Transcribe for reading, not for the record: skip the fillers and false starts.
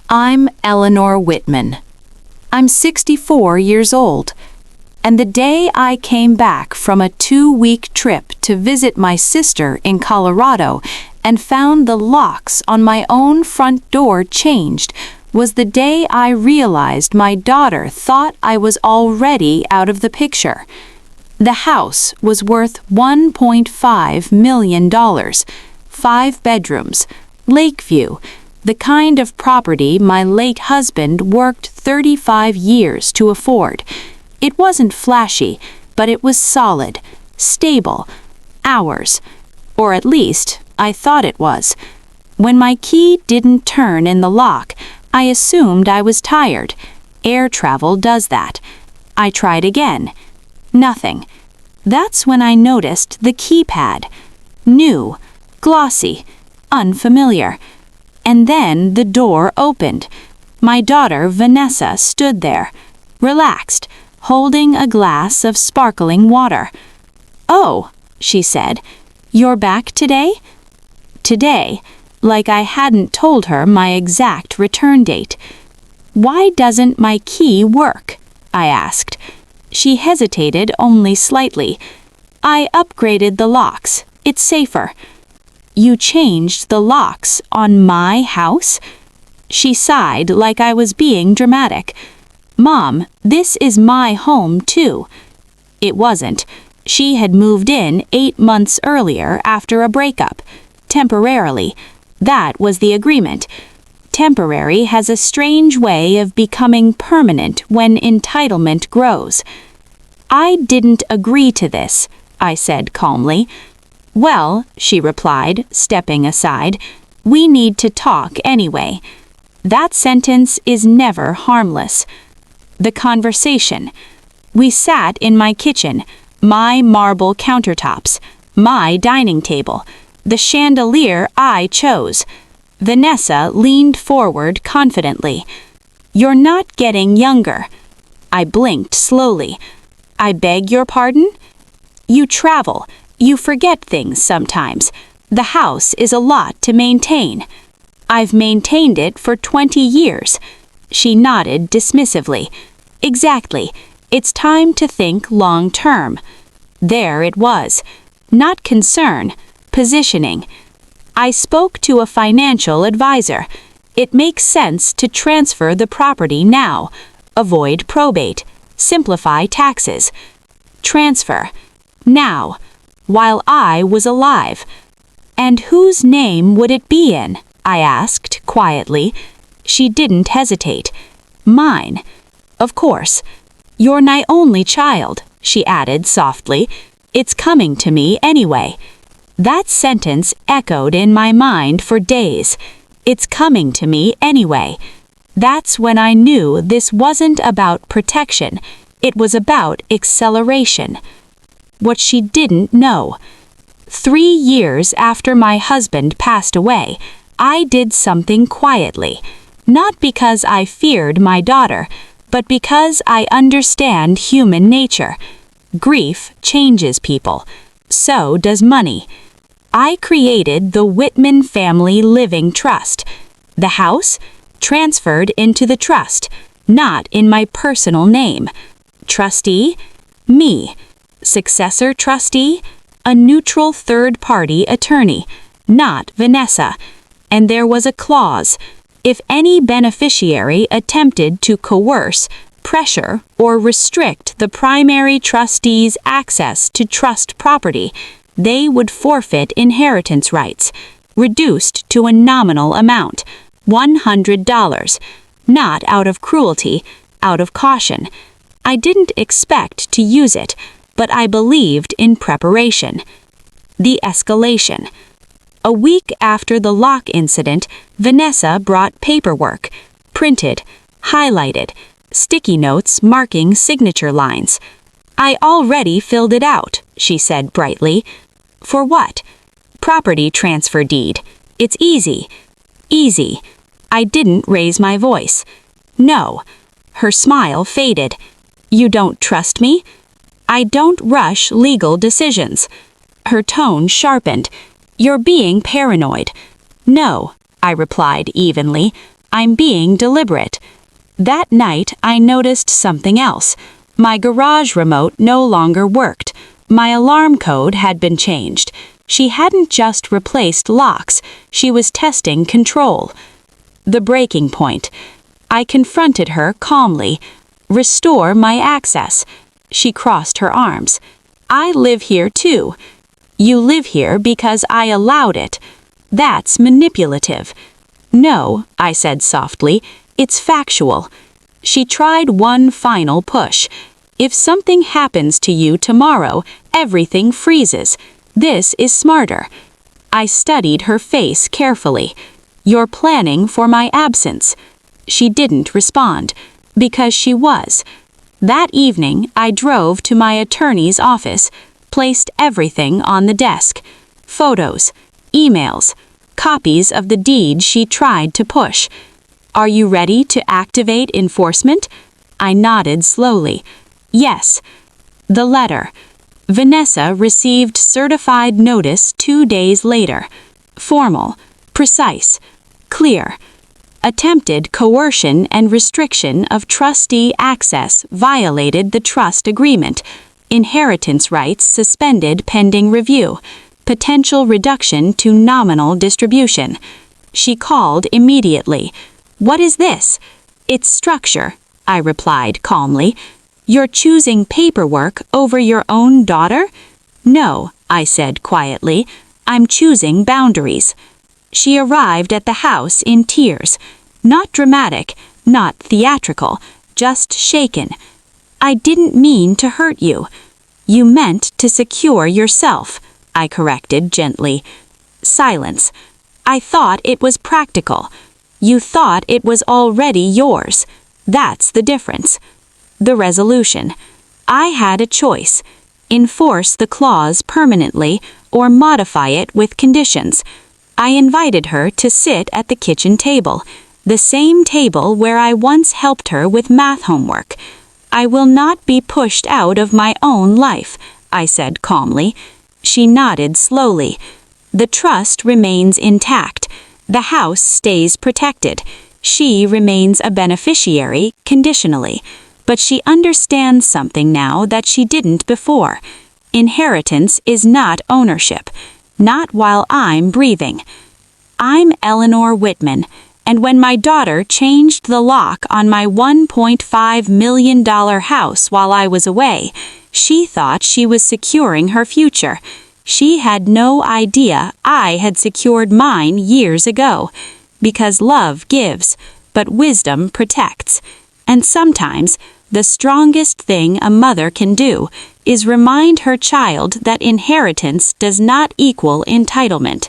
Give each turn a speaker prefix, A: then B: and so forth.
A: I'm Eleanor Whitman. I'm 64 years old, and the day I came back from a 2-week trip to visit my sister in Colorado and found the locks on my own front door changed was the day I realized my daughter thought I was already out of the picture. The house was worth $1.5 million, 5 bedrooms, Lakeview, the kind of property my late husband worked 35 years to afford. It wasn't flashy, but it was solid, stable, ours, or at least I thought it was. When my key didn't turn in the lock, I assumed I was tired. Air travel does that. I tried again. Nothing. That's when I noticed the keypad. New, glossy, unfamiliar. And then the door opened. My daughter, Vanessa, stood there, relaxed, holding a glass of sparkling water. "Oh," she said, "you're back today?" Today, like I hadn't told her my exact return date. "Why doesn't my key work?" I asked. She hesitated only slightly. "I upgraded the locks. It's safer." "You changed the locks on my house?" She sighed like I was being dramatic. "Mom, this is my home too." It wasn't. She had moved in 8 months earlier after a breakup. Temporarily. That was the agreement. Temporary has a strange way of becoming permanent when entitlement grows. "I didn't agree to this," I said calmly. "Well," she replied, stepping aside, "we need to talk anyway." That sentence is never harmless. The conversation. We sat in my kitchen, my marble countertops, my dining table, the chandelier I chose. Vanessa leaned forward confidently. "You're not getting younger." I blinked slowly. "I beg your pardon?" "You travel. You forget things sometimes. The house is a lot to maintain." "I've maintained it for 20 years. She nodded dismissively. "Exactly. It's time to think long term." There it was. Not concern, positioning. I spoke to a financial advisor. It makes sense to transfer the property now, avoid probate, simplify taxes. Transfer. Now. While I was alive. "And whose name would it be in?" I asked quietly. She didn't hesitate. "Mine." "Of course. You're my only child," she added softly. "It's coming to me anyway." That sentence echoed in my mind for days. It's coming to me anyway. That's when I knew this wasn't about protection. It was about acceleration. What she didn't know. 3 years after my husband passed away, I did something quietly. Not because I feared my daughter, but because I understand human nature. Grief changes people. So does money. I created the Whitman Family Living Trust. The house? Transferred into the trust, not in my personal name. Trustee? Me. Successor trustee? A neutral third-party attorney, not Vanessa. And there was a clause. If any beneficiary attempted to coerce, pressure, or restrict the primary trustee's access to trust property, they would forfeit inheritance rights, reduced to a nominal amount, $100, not out of cruelty, out of caution. I didn't expect to use it, but I believed in preparation. The escalation. A week after the lock incident, Vanessa brought paperwork, printed, highlighted, sticky notes marking signature lines. "I already filled it out," she said brightly. "For what?" "Property transfer deed. It's easy." "Easy." I didn't raise my voice. "No." Her smile faded. "You don't trust me?" "I don't rush legal decisions." Her tone sharpened. "You're being paranoid." "No," I replied evenly. I'm being deliberate. That night, I noticed something else. My garage remote no longer worked. My alarm code had been changed. She hadn't just replaced locks, she was testing control. The breaking point. I confronted her calmly. Restore my access. She crossed her arms. I live here too. You live here because I allowed it. That's manipulative. No, I said softly, it's factual. She tried one final push. If something happens to you tomorrow, everything freezes. This is smarter. I studied her face carefully. You're planning for my absence. She didn't respond, because she was. That evening, I drove to my attorney's office, placed everything on the desk. Photos, emails, copies of the deed she tried to push. Are you ready to activate enforcement? I nodded slowly. Yes. The letter. Vanessa received certified notice 2 days later. Formal, precise, clear. Attempted coercion and restriction of trustee access violated the trust agreement. Inheritance rights suspended pending review. Potential reduction to nominal distribution. She called immediately. What is this? It's structure, I replied calmly. You're choosing paperwork over your own daughter? No, I said quietly. I'm choosing boundaries. She arrived at the house in tears. Not dramatic, not theatrical, just shaken. I didn't mean to hurt you. You meant to secure yourself, I corrected gently. Silence. I thought it was practical. You thought it was already yours. That's the difference. The resolution. I had a choice. Enforce the clause permanently or modify it with conditions. I invited her to sit at the kitchen table, the same table where I once helped her with math homework. I will not be pushed out of my own life, I said calmly. She nodded slowly. The trust remains intact. The house stays protected. She remains a beneficiary conditionally. But she understands something now that she didn't before. Inheritance is not ownership, not while I'm breathing. I'm Eleanor Whitman, and when my daughter changed the lock on my $1.5 million house while I was away, she thought she was securing her future. She had no idea I had secured mine years ago. Because love gives, but wisdom protects. And sometimes, the strongest thing a mother can do is remind her child that inheritance does not equal entitlement.